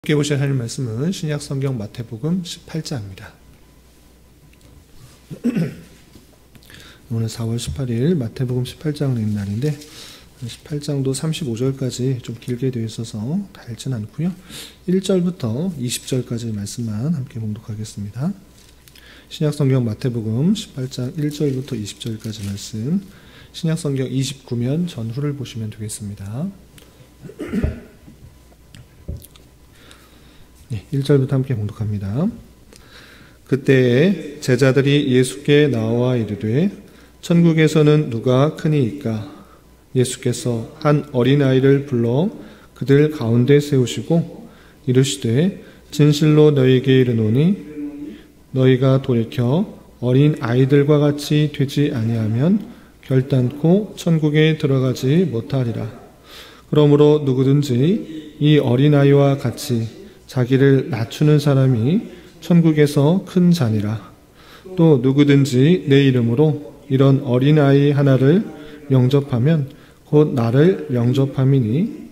함께 보실 하나님 말씀은 신약 성경 마태복음 18장입니다. 오늘 4월 18일 마태복음 18장을 읽는 날인데 18장도 35절까지 좀 길게 되어 있어서 다 읽진 않고요. 1절부터 20절까지 말씀만 함께 봉독하겠습니다. 신약 성경 마태복음 18장 1절부터 20절까지 말씀, 신약 성경 29면 전후를 보시면 되겠습니다. 1절부터 함께 봉독합니다. 그때에 제자들이 예수께 나와 이르되 천국에서는 누가 크니이까? 예수께서 한 어린아이를 불러 그들 가운데 세우시고 이르시되 진실로 너희에게 이르노니 너희가 돌이켜 어린 아이들과 같이 되지 아니하면 결단코 천국에 들어가지 못하리라. 그러므로 누구든지 이 어린아이와 같이 자기를 낮추는 사람이 천국에서 큰 자니라. 또 누구든지 내 이름으로 이런 어린아이 하나를 영접하면 곧 나를 영접함이니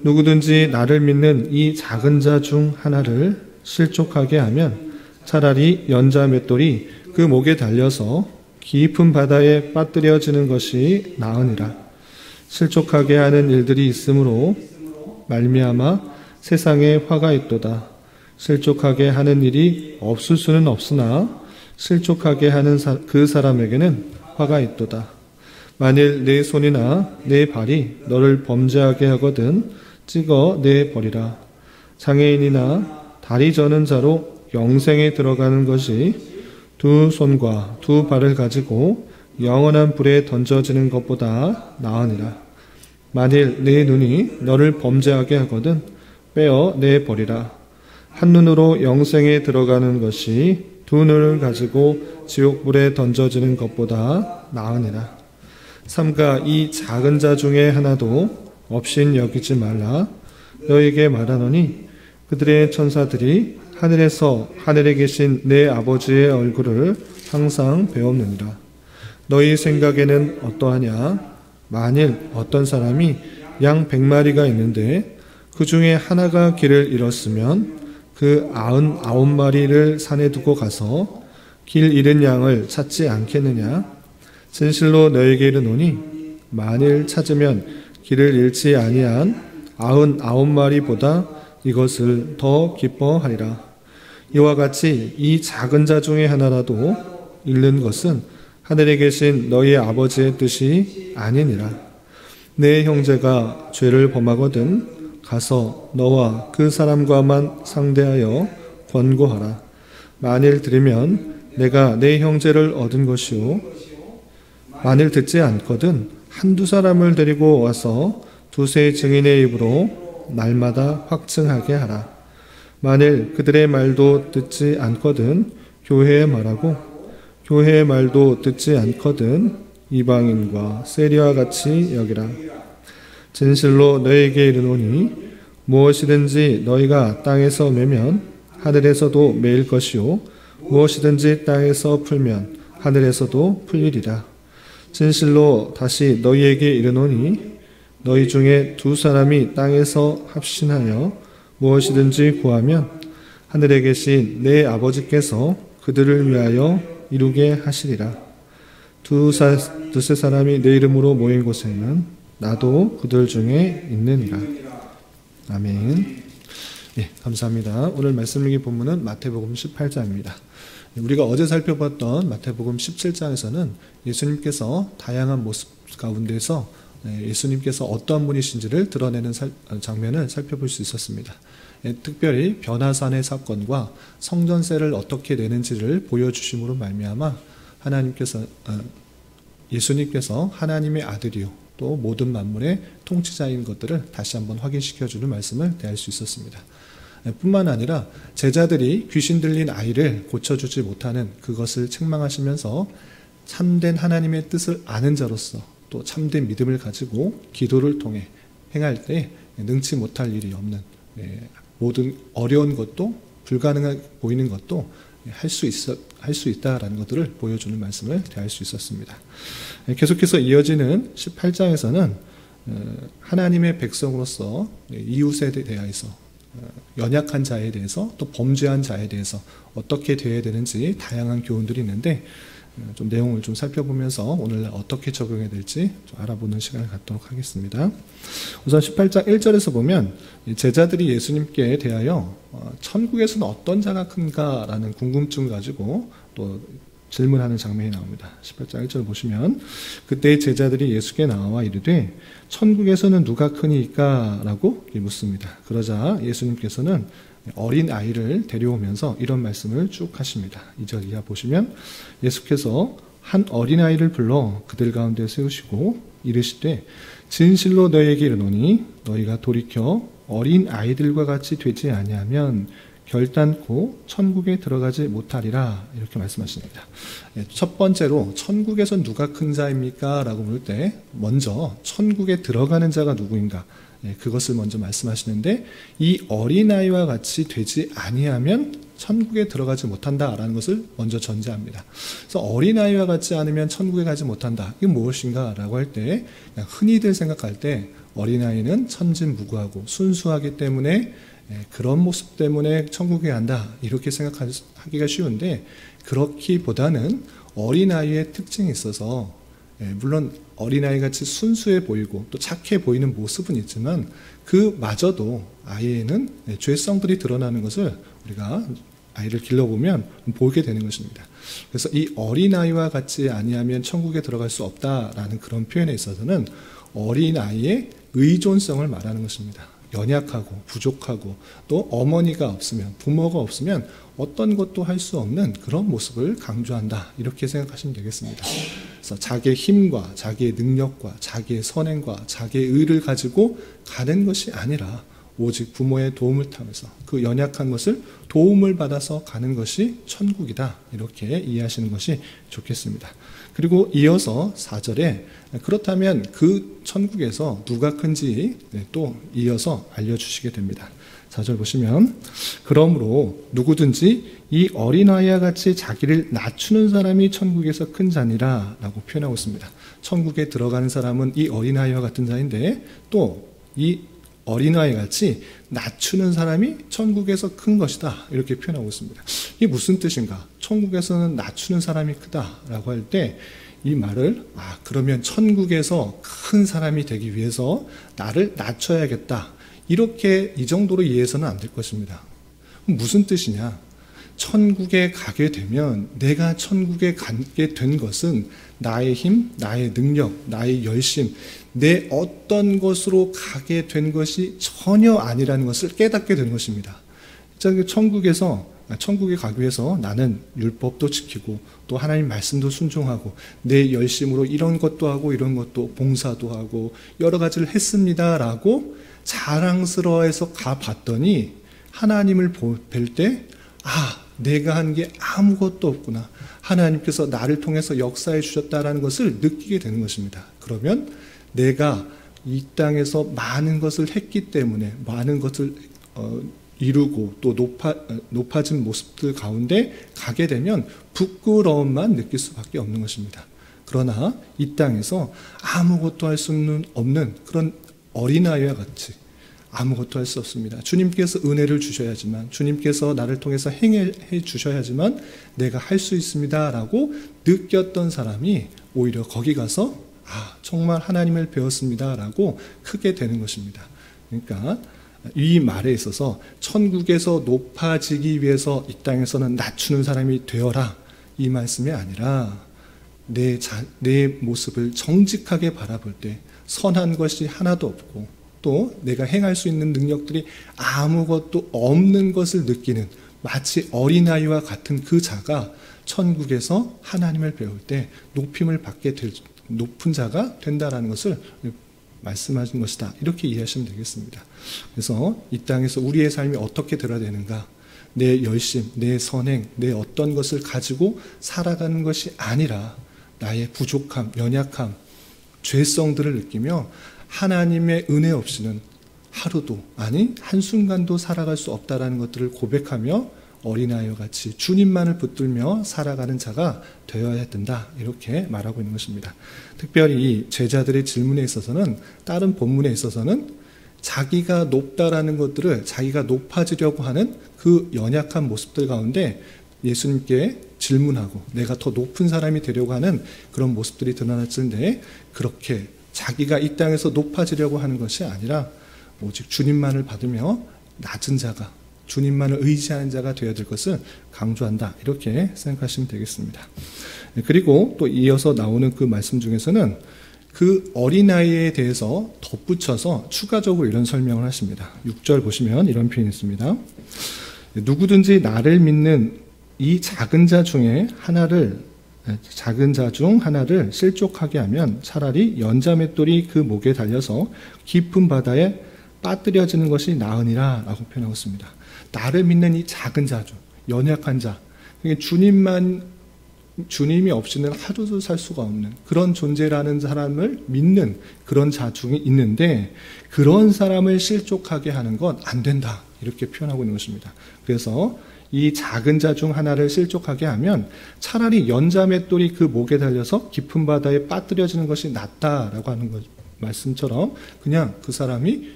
누구든지 나를 믿는 이 작은 자 중 하나를 실족하게 하면 차라리 연자 맷돌이 그 목에 달려서 깊은 바다에 빠뜨려지는 것이 나으니라. 실족하게 하는 일들이 있으므로 말미암아 세상에 화가 있도다. 실족하게 하는 일이 없을 수는 없으나 실족하게 하는 그 사람에게는 화가 있도다. 만일 내 손이나 내 발이 너를 범죄하게 하거든 찍어 내버리라. 장애인이나 다리 저는 자로 영생에 들어가는 것이 두 손과 두 발을 가지고 영원한 불에 던져지는 것보다 나으니라. 만일 내 눈이 너를 범죄하게 하거든 빼어 내버리라. 한 눈으로 영생에 들어가는 것이 두 눈을 가지고 지옥불에 던져지는 것보다 나으니라. 삼가 이 작은 자 중에 하나도 없인 여기지 말라. 너에게 말하노니 그들의 천사들이 하늘에서 하늘에 계신 내 아버지의 얼굴을 항상 배옵느니라. 너희 생각에는 어떠하냐? 만일 어떤 사람이 양 100마리가 있는데 그 중에 하나가 길을 잃었으면 그 99마리를 산에 두고 가서 길 잃은 양을 찾지 않겠느냐? 진실로 너에게 이르노니 만일 찾으면 길을 잃지 아니한 99마리보다 이것을 더 기뻐하리라. 이와 같이 이 작은 자 중에 하나라도 잃는 것은 하늘에 계신 너희 아버지의 뜻이 아니니라. 내 형제가 죄를 범하거든 가서 너와 그 사람과만 상대하여 권고하라. 만일 들으면 내가 내 형제를 얻은 것이요 만일 듣지 않거든 한두 사람을 데리고 와서 두세 증인의 입으로 날마다 확증하게 하라. 만일 그들의 말도 듣지 않거든 교회에 말하고 교회의 말도 듣지 않거든 이방인과 세리와 같이 여기라. 진실로 너희에게 이르노니 무엇이든지 너희가 땅에서 매면 하늘에서도 매일 것이요 무엇이든지 땅에서 풀면 하늘에서도 풀리리라. 진실로 다시 너희에게 이르노니 너희 중에 두 사람이 땅에서 합신하여 무엇이든지 구하면 하늘에 계신 내 아버지께서 그들을 위하여 이루게 하시리라. 두세 사람이 내 이름으로 모인 곳에는 나도 그들 중에 있느니라. 아멘. 예, 감사합니다. 오늘 말씀 읽기 본문은 마태복음 18장입니다. 우리가 어제 살펴봤던 마태복음 17장에서는 예수님께서 다양한 모습 가운데서 예수님께서 어떠한 분이신지를 드러내는 장면을 살펴볼 수 있었습니다. 특별히 변화산의 사건과 성전세를 어떻게 내는지를 보여주심으로 말미암아 예수님께서 하나님의 아들이요 또 모든 만물의 통치자인 것들을 다시 한번 확인시켜주는 말씀을 대할 수 있었습니다. 뿐만 아니라 제자들이 귀신 들린 아이를 고쳐주지 못하는 그것을 책망하시면서 참된 하나님의 뜻을 아는 자로서 또 참된 믿음을 가지고 기도를 통해 행할 때 능치 못할 일이 없는 모든 어려운 것도 불가능하게 보이는 것도 할 수 있다라는 것들을 보여주는 말씀을 대할 수 있었습니다. 계속해서 이어지는 18장에서는 하나님의 백성으로서 이웃에 대하여서 연약한 자에 대해서 또 범죄한 자에 대해서 어떻게 대해야 되는지 다양한 교훈들이 있는데 좀 내용을 좀 살펴보면서 오늘날 어떻게 적용해야 될지 좀 알아보는 시간을 갖도록 하겠습니다. 우선 18장 1절에서 보면 제자들이 예수님께 대하여 천국에서는 어떤 자가 큰가라는 궁금증을 가지고 또 질문하는 장면이 나옵니다. 18장 1절 보시면 그때 제자들이 예수께 나와 이르되 천국에서는 누가 크니까? 라고 묻습니다. 그러자 예수님께서는 어린 아이를 데려오면서 이런 말씀을 쭉 하십니다. 2절 이하 보시면 예수께서 한 어린 아이를 불러 그들 가운데 세우시고 이르시되 진실로 너희에게 이르노니 너희가 돌이켜 어린 아이들과 같이 되지 아니하면 결단코 천국에 들어가지 못하리라 이렇게 말씀하십니다. 첫 번째로 천국에서 누가 큰 자입니까? 라고 물을 때 먼저 천국에 들어가는 자가 누구인가? 그것을 먼저 말씀하시는데 이 어린아이와 같이 되지 아니하면 천국에 들어가지 못한다라는 것을 먼저 전제합니다. 그래서 어린아이와 같지 않으면 천국에 가지 못한다. 이게 무엇인가? 라고 할 때 흔히들 생각할 때 어린아이는 천진무구하고 순수하기 때문에 그런 모습 때문에 천국에 간다 이렇게 생각하기가 쉬운데 그렇기보다는 어린아이의 특징이 있어서 물론 어린아이같이 순수해 보이고 또 착해 보이는 모습은 있지만 그마저도 아이에는 죄성들이 드러나는 것을 우리가 아이를 길러보면 보게 되는 것입니다. 그래서 이 어린아이와 같이 아니하면 천국에 들어갈 수 없다라는 그런 표현에 있어서는 어린아이의 의존성을 말하는 것입니다. 연약하고 부족하고 또 어머니가 없으면 부모가 없으면 어떤 것도 할 수 없는 그런 모습을 강조한다 이렇게 생각하시면 되겠습니다. 그래서 자기의 힘과 자기의 능력과 자기의 선행과 자기의 의를 가지고 가는 것이 아니라 오직 부모의 도움을 타면서 그 연약한 것을 도움을 받아서 가는 것이 천국이다 이렇게 이해하시는 것이 좋겠습니다. 그리고 이어서 4절에 그렇다면 그 천국에서 누가 큰지 또 이어서 알려주시게 됩니다. 4절 보시면 그러므로 누구든지 이 어린아이와 같이 자기를 낮추는 사람이 천국에서 큰 자니라 라고 표현하고 있습니다. 천국에 들어가는 사람은 이 어린아이와 같은 자인데 또 이 어린아이 같이 낮추는 사람이 천국에서 큰 것이다 이렇게 표현하고 있습니다. 이게 무슨 뜻인가? 천국에서는 낮추는 사람이 크다라고 할 때 이 말을 그러면 천국에서 큰 사람이 되기 위해서 나를 낮춰야겠다 이렇게 이 정도로 이해해서는 안 될 것입니다. 무슨 뜻이냐? 천국에 가게 되면 내가 천국에 가게 된 것은 나의 힘, 나의 능력, 나의 열심, 내 어떤 것으로 가게 된 것이 전혀 아니라는 것을 깨닫게 되는 것입니다. 천국에 가기 위해서 나는 율법도 지키고 또 하나님 말씀도 순종하고 내 열심으로 이런 것도 하고 이런 것도 봉사도 하고 여러 가지를 했습니다라고 자랑스러워해서 가봤더니 하나님을 뵐 때 내가 한 게 아무것도 없구나. 하나님께서 나를 통해서 역사해 주셨다라는 것을 느끼게 되는 것입니다. 그러면 내가 이 땅에서 많은 것을 했기 때문에 많은 것을 이루고 또 높아진 모습들 가운데 가게 되면 부끄러움만 느낄 수밖에 없는 것입니다. 그러나 이 땅에서 아무것도 할 수 없는 그런 어린아이와 같이 아무것도 할 수 없습니다. 주님께서 은혜를 주셔야지만 주님께서 나를 통해서 행해 주셔야지만 내가 할 수 있습니다 라고 느꼈던 사람이 오히려 거기 가서 정말 하나님을 배웠습니다 라고 크게 되는 것입니다. 그러니까 이 말에 있어서 천국에서 높아지기 위해서 이 땅에서는 낮추는 사람이 되어라 이 말씀이 아니라 내 모습을 정직하게 바라볼 때 선한 것이 하나도 없고 또 내가 행할 수 있는 능력들이 아무것도 없는 것을 느끼는 마치 어린아이와 같은 그 자가 천국에서 하나님을 배울 때 높임을 받게 될 높은 자가 된다라는 것을 말씀하신 것이다. 이렇게 이해하시면 되겠습니다. 그래서 이 땅에서 우리의 삶이 어떻게 되어야 되는가? 내 열심, 내 선행, 내 어떤 것을 가지고 살아가는 것이 아니라 나의 부족함, 연약함, 죄성들을 느끼며 하나님의 은혜 없이는 하루도 아니 한순간도 살아갈 수 없다라는 것들을 고백하며 어린아이와 같이 주님만을 붙들며 살아가는 자가 되어야 된다 이렇게 말하고 있는 것입니다. 특별히 제자들의 질문에 있어서는 다른 본문에 있어서는 자기가 높다라는 것들을 자기가 높아지려고 하는 그 연약한 모습들 가운데 예수님께 질문하고 내가 더 높은 사람이 되려고 하는 그런 모습들이 드러났을 때 그렇게 자기가 이 땅에서 높아지려고 하는 것이 아니라 오직 주님만을 받으며 낮은 자가 주님만을 의지하는 자가 되어야 될 것을 강조한다. 이렇게 생각하시면 되겠습니다. 그리고 또 이어서 나오는 그 말씀 중에서는 그 어린아이에 대해서 덧붙여서 추가적으로 이런 설명을 하십니다. 6절 보시면 이런 표현이 있습니다. 누구든지 나를 믿는 이 작은 자 중 하나를 실족하게 하면 차라리 연자맷돌이 그 목에 달려서 깊은 바다에 빠뜨려지는 것이 나으니라 라고 표현하고 있습니다. 나를 믿는 이 작은 자죠. 연약한 자. 주님이 없이는 하루도 살 수가 없는 그런 존재라는 사람을 믿는 그런 자 중에 있는데 그런 사람을 실족하게 하는 건 안 된다. 이렇게 표현하고 있는 것입니다. 그래서 이 작은 자 중 하나를 실족하게 하면 차라리 연자맷돌이 그 목에 달려서 깊은 바다에 빠뜨려지는 것이 낫다라고 하는 것, 말씀처럼 그냥 그 사람이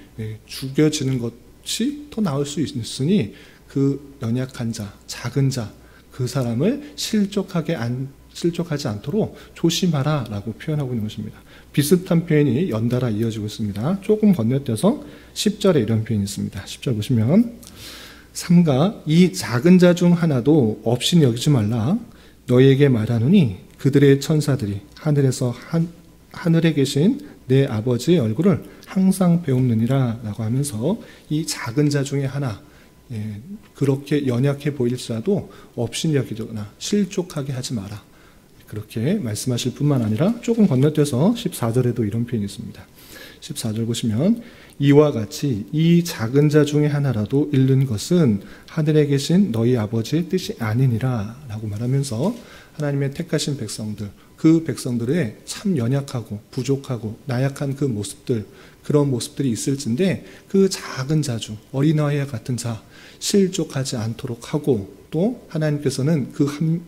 죽여지는 것이 더 나을 수 있으니 그 연약한 자, 작은 자, 그 사람을 실족하지 않도록 조심하라 라고 표현하고 있는 것입니다. 비슷한 표현이 연달아 이어지고 있습니다. 조금 건너뛰어서 10절에 이런 표현이 있습니다. 10절 보시면 삼가 이 작은 자 중 하나도 없인 여기지 말라. 너희에게 말하노니 그들의 천사들이 하늘에 계신 내 아버지의 얼굴을 항상 배움느니라 라고 하면서 이 작은 자 중에 하나 그렇게 연약해 보일지라도 없인 여기거나 실족하게 하지 마라. 그렇게 말씀하실 뿐만 아니라 조금 건너뛰어서 14절에도 이런 표현이 있습니다. 14절 보시면 이와 같이 이 작은 자 중에 하나라도 잃는 것은 하늘에 계신 너희 아버지의 뜻이 아니니라 라고 말하면서 하나님의 택하신 백성들, 그 백성들의 참 연약하고 부족하고 나약한 그 모습들, 그런 모습들이 있을진데 그 작은 자 중 어린아이와 같은 자 실족하지 않도록 하고 또 하나님께서는 그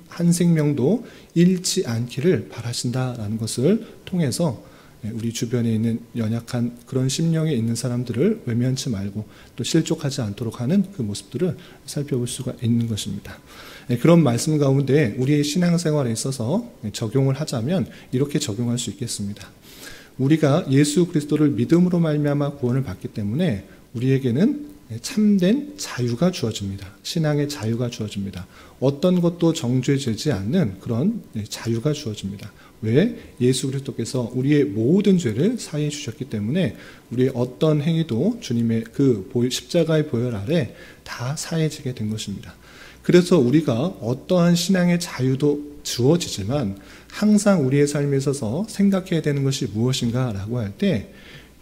한 생명도 잃지 않기를 바라신다라는 것을 통해서 우리 주변에 있는 연약한 그런 심령에 있는 사람들을 외면치 말고 또 실족하지 않도록 하는 그 모습들을 살펴볼 수가 있는 것입니다. 그런 말씀 가운데 우리의 신앙생활에 있어서 적용을 하자면 이렇게 적용할 수 있겠습니다. 우리가 예수 그리스도를 믿음으로 말미암아 구원을 받기 때문에 우리에게는 참된 자유가 주어집니다. 신앙의 자유가 주어집니다. 어떤 것도 정죄되지 않는 그런 자유가 주어집니다. 왜? 예수 그리스도께서 우리의 모든 죄를 사해 주셨기 때문에 우리의 어떤 행위도 주님의 그 십자가의 보혈 아래 다 사해지게 된 것입니다. 그래서 우리가 어떠한 신앙의 자유도 주어지지만 항상 우리의 삶에 있어서 생각해야 되는 것이 무엇인가 라고 할 때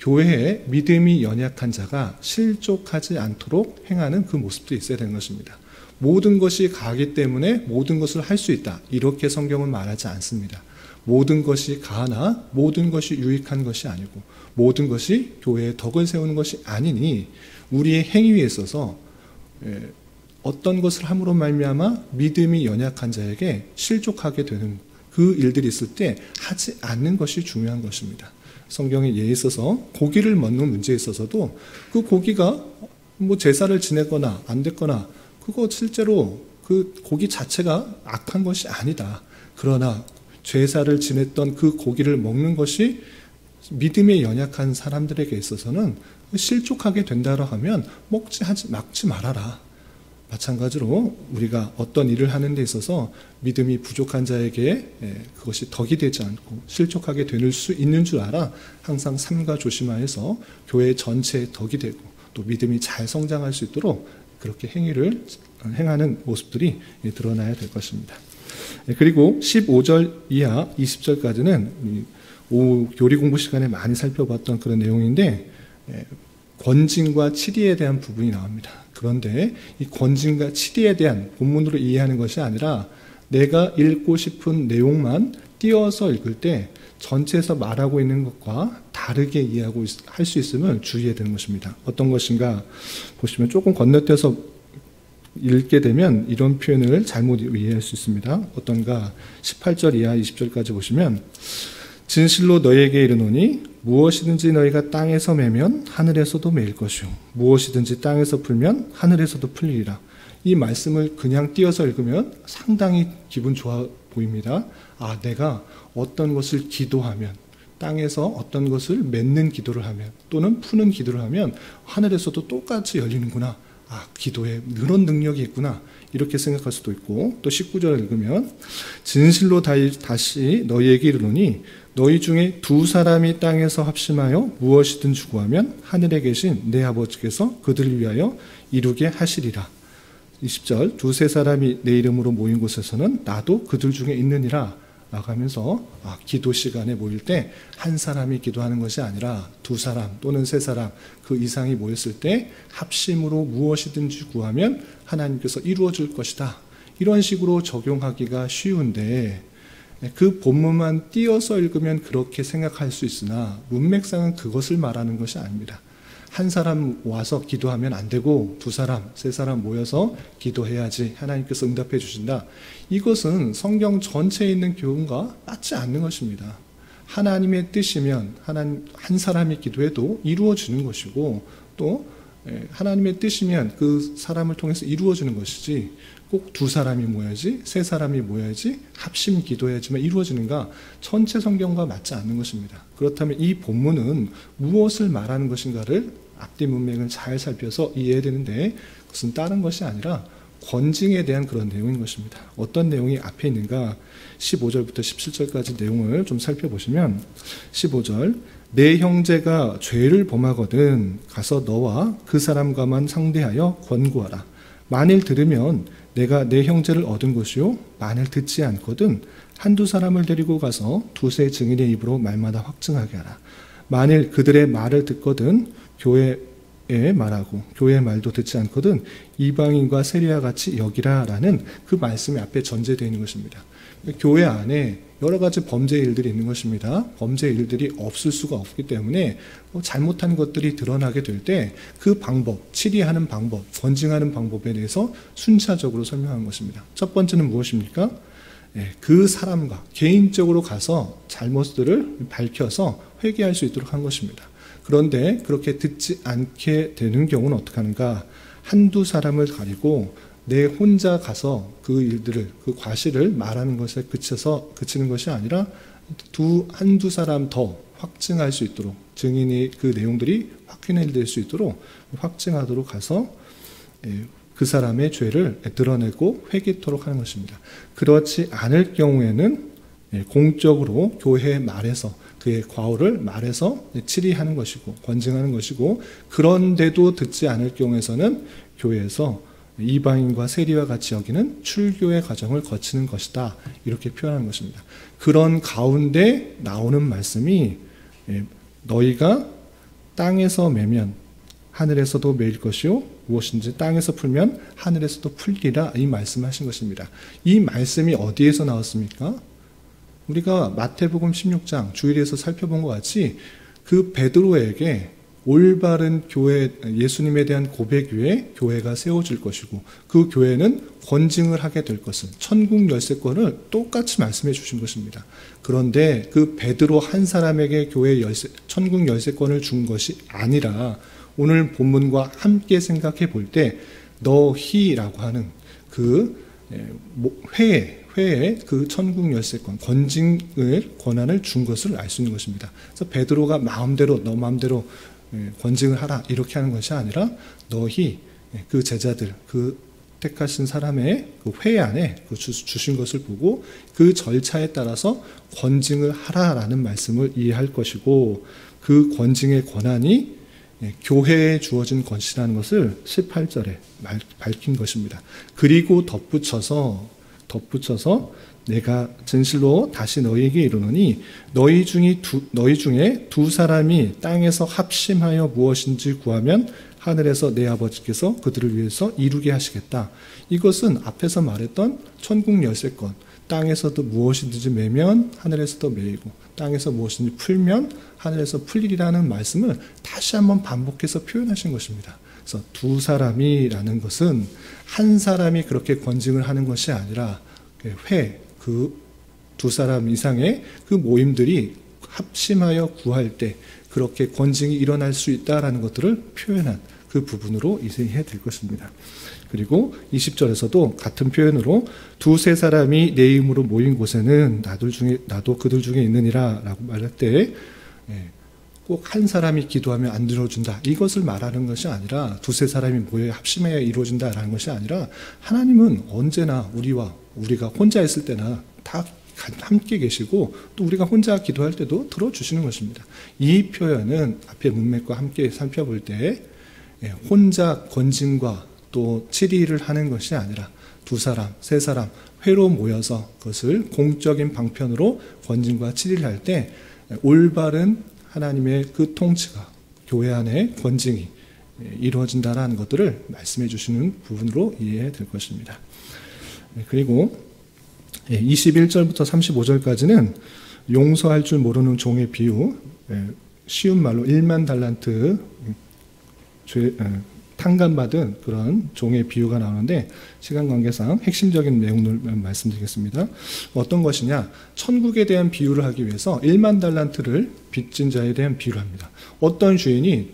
교회에 믿음이 연약한 자가 실족하지 않도록 행하는 그 모습도 있어야 되는 것입니다. 모든 것이 가하기 때문에 모든 것을 할 수 있다. 이렇게 성경은 말하지 않습니다. 모든 것이 가하나 모든 것이 유익한 것이 아니고 모든 것이 교회의 덕을 세우는 것이 아니니 우리의 행위에 있어서 어떤 것을 함으로 말미암아 믿음이 연약한 자에게 실족하게 되는 그 일들이 있을 때 하지 않는 것이 중요한 것입니다. 성경의 예에 있어서 고기를 먹는 문제에 있어서도 그 고기가 뭐 제사를 지냈거나 안 됐거나 그거 실제로 그 고기 자체가 악한 것이 아니다. 그러나 제사를 지냈던 그 고기를 먹는 것이 믿음에 연약한 사람들에게 있어서는 실족하게 된다고 하면 막지 말아라. 마찬가지로 우리가 어떤 일을 하는 데 있어서 믿음이 부족한 자에게 그것이 덕이 되지 않고 실족하게 될 수 있는 줄 알아 항상 삼가 조심하여서 교회 전체의 덕이 되고 또 믿음이 잘 성장할 수 있도록 그렇게 행하는 모습들이 드러나야 될 것입니다. 그리고 15절 이하 20절까지는 오후 교리 공부 시간에 많이 살펴봤던 그런 내용인데 권징과 치리에 대한 부분이 나옵니다. 그런데 이 권징과 치리에 대한 본문으로 이해하는 것이 아니라 내가 읽고 싶은 내용만 띄어서 읽을 때 전체에서 말하고 있는 것과 다르게 이해하고 할 수 있음을 주의해야 되는 것입니다. 어떤 것인가 보시면 조금 건너뛰어서 읽게 되면 이런 표현을 잘못 이해할 수 있습니다. 어떤가 18절 이하 20절까지 보시면 진실로 너희에게 이르노니 무엇이든지 너희가 땅에서 매면 하늘에서도 매일 것이요 무엇이든지 땅에서 풀면 하늘에서도 풀리리라. 이 말씀을 그냥 띄어서 읽으면 상당히 기분 좋아 보입니다. 아, 내가 어떤 것을 기도하면, 땅에서 어떤 것을 맺는 기도를 하면 또는 푸는 기도를 하면 하늘에서도 똑같이 열리는구나. 아, 기도에 그런 능력이 있구나. 이렇게 생각할 수도 있고, 또 19절을 읽으면 진실로 다시 너희에게 이르노니 너희 중에 두 사람이 땅에서 합심하여 무엇이든지 구하면 하늘에 계신 내 아버지께서 그들을 위하여 이루게 하시리라. 20절 두세 사람이 내 이름으로 모인 곳에서는 나도 그들 중에 있느니라 라고 하면서 기도 시간에 모일 때 한 사람이 기도하는 것이 아니라 두 사람 또는 세 사람 그 이상이 모였을 때 합심으로 무엇이든지 구하면 하나님께서 이루어 줄 것이다. 이런 식으로 적용하기가 쉬운데 그 본문만 띄어서 읽으면 그렇게 생각할 수 있으나 문맥상은 그것을 말하는 것이 아닙니다. 한 사람 와서 기도하면 안 되고 두 사람, 세 사람 모여서 기도해야지 하나님께서 응답해 주신다. 이것은 성경 전체에 있는 교훈과 맞지 않는 것입니다. 하나님의 뜻이면 한 사람이 기도해도 이루어지는 것이고 또 하나님의 뜻이면 그 사람을 통해서 이루어지는 것이지 꼭 두 사람이 모여야지 세 사람이 모여야지 합심 기도해야지만 이루어지는가 전체 성경과 맞지 않는 것입니다. 그렇다면 이 본문은 무엇을 말하는 것인가를 앞뒤 문맥을 잘 살펴서 이해해야 되는데 그것은 다른 것이 아니라 권징에 대한 그런 내용인 것입니다. 어떤 내용이 앞에 있는가 15절부터 17절까지 내용을 좀 살펴보시면 15절 내 형제가 죄를 범하거든 가서 너와 그 사람과만 상대하여 권고하라. 만일 들으면 내가 내 형제를 얻은 것이요 만일 듣지 않거든 한두 사람을 데리고 가서 두세 증인의 입으로 말마다 확증하게 하라. 만일 그들의 말을 듣거든 교회에 말하고 교회의 말도 듣지 않거든 이방인과 세리와 같이 여기라 라는 그 말씀이 앞에 전제되어 있는 것입니다. 교회 안에 여러 가지 범죄 일들이 있는 것입니다. 범죄 일들이 없을 수가 없기 때문에 잘못한 것들이 드러나게 될 때 그 방법, 치리하는 방법, 권징하는 방법에 대해서 순차적으로 설명한 것입니다. 첫 번째는 무엇입니까? 그 사람과 개인적으로 가서 잘못들을 밝혀서 회개할 수 있도록 한 것입니다. 그런데 그렇게 듣지 않게 되는 경우는 어떻게 하는가? 한두 사람을 가리고 내 혼자 가서 그 일들을, 그 과실을 말하는 것에 그치는 것이 아니라 한두 사람 더 확증할 수 있도록 증인이 그 내용들이 확인될 수 있도록 확증하도록 가서 그 사람의 죄를 드러내고 회개토록 하는 것입니다. 그렇지 않을 경우에는 공적으로 교회에 말해서 그의 과오를 말해서 치리하는 것이고 권증하는 것이고 그런데도 듣지 않을 경우에서는 교회에서 이방인과 세리와 같이 여기는 출교의 과정을 거치는 것이다. 이렇게 표현하는 것입니다. 그런 가운데 나오는 말씀이 너희가 땅에서 매면 하늘에서도 매일 것이요 무엇인지 땅에서 풀면 하늘에서도 풀리라 이 말씀하신 것입니다. 이 말씀이 어디에서 나왔습니까? 우리가 마태복음 16장 주일에서 살펴본 것 같이 그 베드로에게 올바른 교회, 예수님에 대한 고백 위에 교회가 세워질 것이고 그 교회는 권징을 하게 될 것은 천국 열쇠권을 똑같이 말씀해 주신 것입니다. 그런데 그 베드로 한 사람에게 교회 천국 열쇠권을 준 것이 아니라 오늘 본문과 함께 생각해 볼 때 너희라고 하는 그 회에 그 천국 열쇠권, 권징의 권한을 준 것을 알 수 있는 것입니다. 그래서 베드로가 너 마음대로 권징을 하라 이렇게 하는 것이 아니라 너희 그 제자들 그 택하신 사람의 그 회 안에 그 주신 것을 보고 그 절차에 따라서 권징을 하라라는 말씀을 이해할 것이고 그 권징의 권한이 교회에 주어진 것이라는 것을 18절에 밝힌 것입니다. 그리고 덧붙여서 내가 진실로 다시 너희에게 이르노니 너희 중에 두 사람이 땅에서 합심하여 무엇인지 구하면 하늘에서 내 아버지께서 그들을 위해서 이루게 하시겠다. 이것은 앞에서 말했던 천국 열쇠권, 땅에서도 무엇이든지 매면 하늘에서도 매이고 땅에서 무엇이든지 풀면 하늘에서 풀리리라는 말씀을 다시 한번 반복해서 표현하신 것입니다. 그래서 두 사람이라는 것은 한 사람이 그렇게 권징을 하는 것이 아니라 그 두 사람 이상의 그 모임들이 합심하여 구할 때 그렇게 권징이 일어날 수 있다라는 것들을 표현한 그 부분으로 이해해야 될 것입니다. 그리고 20절에서도 같은 표현으로 두세 사람이 내 이름으로 모인 곳에는 나도 그들 중에 있느니라 라고 말할 때 꼭 한 사람이 기도하면 안 들어준다, 이것을 말하는 것이 아니라, 두세 사람이 모여 합심해야 이루어진다라는 것이 아니라, 하나님은 언제나 우리가 혼자 있을 때나 다 함께 계시고 또 우리가 혼자 기도할 때도 들어주시는 것입니다. 이 표현은 앞에 문맥과 함께 살펴볼 때 혼자 권징과 또 치리를 하는 것이 아니라 두 사람, 세 사람 회로 모여서 그것을 공적인 방편으로 권징과 치리를 할 때 올바른 하나님의 그 통치가 교회 안에 권징이 이루어진다는 것들을 말씀해 주시는 부분으로 이해해야 될 것입니다. 그리고 21절부터 35절까지는 용서할 줄 모르는 종의 비유, 쉬운 말로 1만 달란트 탕감받은 그런 종의 비유가 나오는데, 시간 관계상 핵심적인 내용을 말씀드리겠습니다. 어떤 것이냐, 천국에 대한 비유를 하기 위해서 1만 달란트를 빚진 자에 대한 비유를 합니다. 어떤 주인이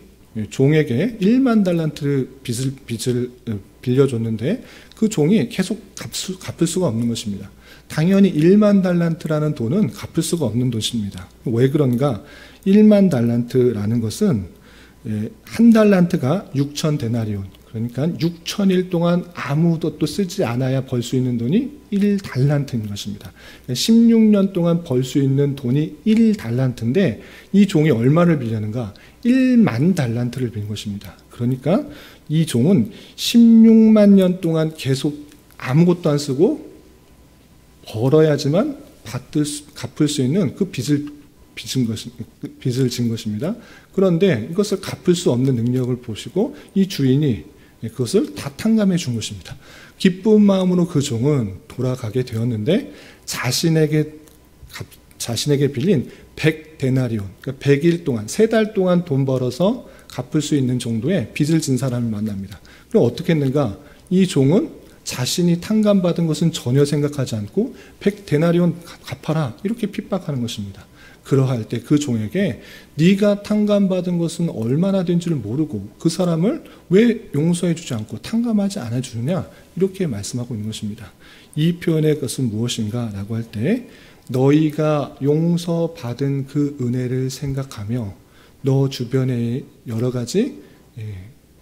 종에게 1만 달란트를 빚을 빌려줬는데 그 종이 계속 갚을 수가 없는 것입니다. 당연히 1만 달란트라는 돈은 갚을 수가 없는 돈입니다. 왜 그런가? 1만 달란트라는 것은 한 달란트가 6천 데나리온, 그러니까 6천일 동안 아무것도 쓰지 않아야 벌 수 있는 돈이 1달란트인 것입니다. 16년 동안 벌 수 있는 돈이 1달란트인데 이 종이 얼마를 빌렸는가? 1만 달란트를 빌린 것입니다. 그러니까 이 종은 16만 년 동안 계속 아무것도 안 쓰고 벌어야지만 갚을 수 있는 그 빚을 진 것입니다. 그런데 이것을 갚을 수 없는 능력을 보시고 이 주인이 그것을 다 탕감해 준 것입니다. 기쁜 마음으로 그 종은 돌아가게 되었는데 자신에게 빌린 100데나리온, 그러니까 100일 동안, 3달 동안 돈 벌어서 갚을 수 있는 정도의 빚을 진 사람을 만납니다. 그럼 어떻게 했는가? 이 종은 자신이 탕감받은 것은 전혀 생각하지 않고 100데나리온 갚아라, 이렇게 핍박하는 것입니다. 그러할 때 그 종에게 네가 탕감받은 것은 얼마나 된 줄 모르고 그 사람을 왜 용서해 주지 않고 탕감하지 않아 주느냐, 이렇게 말씀하고 있는 것입니다. 이 표현의 것은 무엇인가 라고 할 때, 너희가 용서받은 그 은혜를 생각하며 너 주변에 여러 가지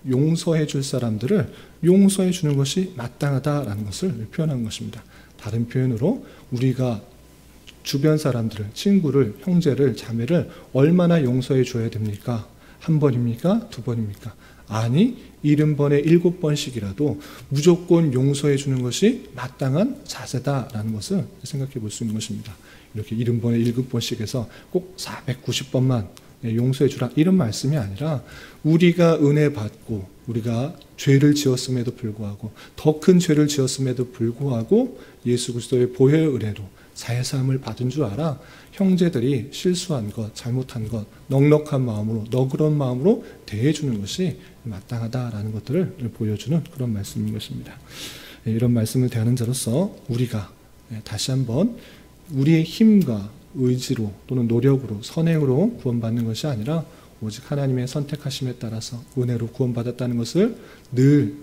용서해 줄 사람들을 용서해 주는 것이 마땅하다라는 것을 표현한 것입니다. 다른 표현으로 우리가 주변 사람들을, 친구를, 형제를, 자매를 얼마나 용서해 줘야 됩니까? 1번입니까? 2번입니까? 아니, 70번에 7번씩이라도 무조건 용서해 주는 것이 마땅한 자세다라는 것을 생각해 볼 수 있는 것입니다. 이렇게 70번에 7번씩 해서 꼭 490번만 용서해 주라, 이런 말씀이 아니라 우리가 은혜 받고 우리가 죄를 지었음에도 불구하고, 더 큰 죄를 지었음에도 불구하고 예수 그리스도의 보혈 은혜로 사해사함을 받은 줄 알아 형제들이 실수한 것, 잘못한 것, 넉넉한 마음으로, 너그러운 마음으로 대해주는 것이 마땅하다라는 것들을 보여주는 그런 말씀인 것입니다. 이런 말씀을 대하는 자로서 우리가 다시 한번 우리의 힘과 의지로 또는 노력으로, 선행으로 구원받는 것이 아니라 오직 하나님의 선택하심에 따라서 은혜로 구원받았다는 것을 늘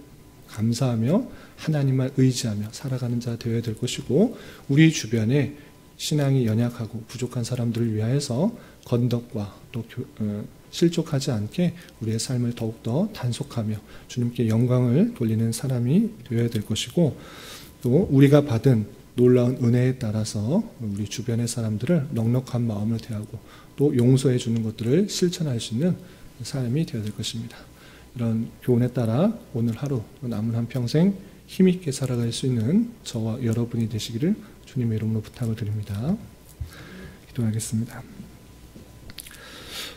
감사하며 하나님만 의지하며 살아가는 자 되어야 될 것이고, 우리 주변에 신앙이 연약하고 부족한 사람들을 위하여서 건덕과 또 실족하지 않게 우리의 삶을 더욱더 단속하며 주님께 영광을 돌리는 사람이 되어야 될 것이고, 또 우리가 받은 놀라운 은혜에 따라서 우리 주변의 사람들을 넉넉한 마음을 대하고 또 용서해 주는 것들을 실천할 수 있는 삶이 되어야 될 것입니다. 이런 교훈에 따라 오늘 하루, 남은 한평생 힘있게 살아갈 수 있는 저와 여러분이 되시기를 주님의 이름으로 부탁을 드립니다. 기도하겠습니다.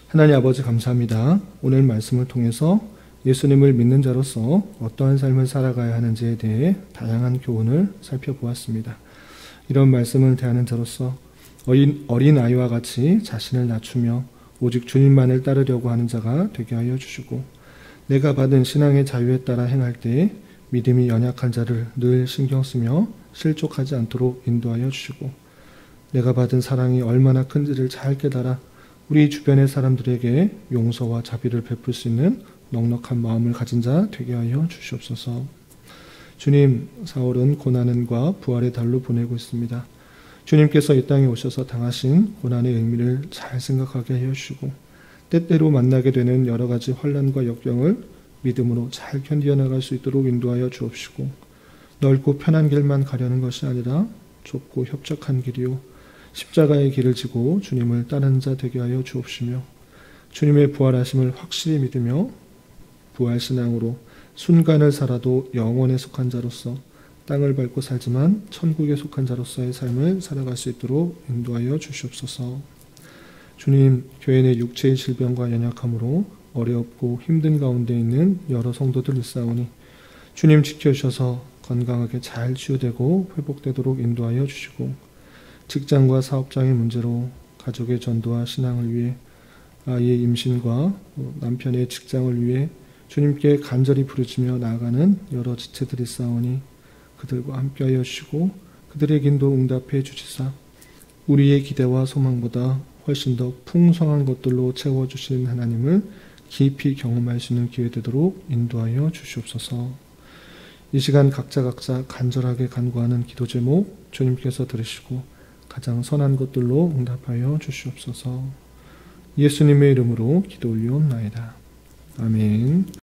하나님 아버지, 감사합니다. 오늘 말씀을 통해서 예수님을 믿는 자로서 어떠한 삶을 살아가야 하는지에 대해 다양한 교훈을 살펴보았습니다. 이런 말씀을 대하는 자로서 어린 아이와 같이 자신을 낮추며 오직 주님만을 따르려고 하는 자가 되게 하여 주시고, 내가 받은 신앙의 자유에 따라 행할 때 믿음이 연약한 자를 늘 신경 쓰며 실족하지 않도록 인도하여 주시고, 내가 받은 사랑이 얼마나 큰지를 잘 깨달아 우리 주변의 사람들에게 용서와 자비를 베풀 수 있는 넉넉한 마음을 가진 자 되게 하여 주시옵소서. 주님, 4월은 고난과 부활의 달로 보내고 있습니다. 주님께서 이 땅에 오셔서 당하신 고난의 의미를 잘 생각하게 하여 주시고 때때로 만나게 되는 여러 가지 환난과 역경을 믿음으로 잘 견디어 나갈 수 있도록 인도하여 주옵시고 넓고 편한 길만 가려는 것이 아니라 좁고 협착한 길이요 십자가의 길을 지고 주님을 따르는 자 되게 하여 주옵시며 주님의 부활하심을 확실히 믿으며 부활신앙으로 순간을 살아도 영원에 속한 자로서 땅을 밟고 살지만 천국에 속한 자로서의 삶을 살아갈 수 있도록 인도하여 주시옵소서. 주님, 교회 내 육체의 질병과 연약함으로 어렵고 힘든 가운데 있는 여러 성도들 있사오니 주님 지켜주셔서 건강하게 잘 치유되고 회복되도록 인도하여 주시고 직장과 사업장의 문제로 가족의 전도와 신앙을 위해 아이의 임신과 남편의 직장을 위해 주님께 간절히 부르짖며 나아가는 여러 지체들이 있사오니 그들과 함께하여 주시고 그들의 기도 응답해 주시사 우리의 기대와 소망보다 훨씬 더 풍성한 것들로 채워주시는 하나님을 깊이 경험할 수 있는 기회 되도록 인도하여 주시옵소서. 이 시간 각자 간절하게 간구하는 기도 제목 주님께서 들으시고 가장 선한 것들로 응답하여 주시옵소서. 예수님의 이름으로 기도 올리옵나이다. 아멘.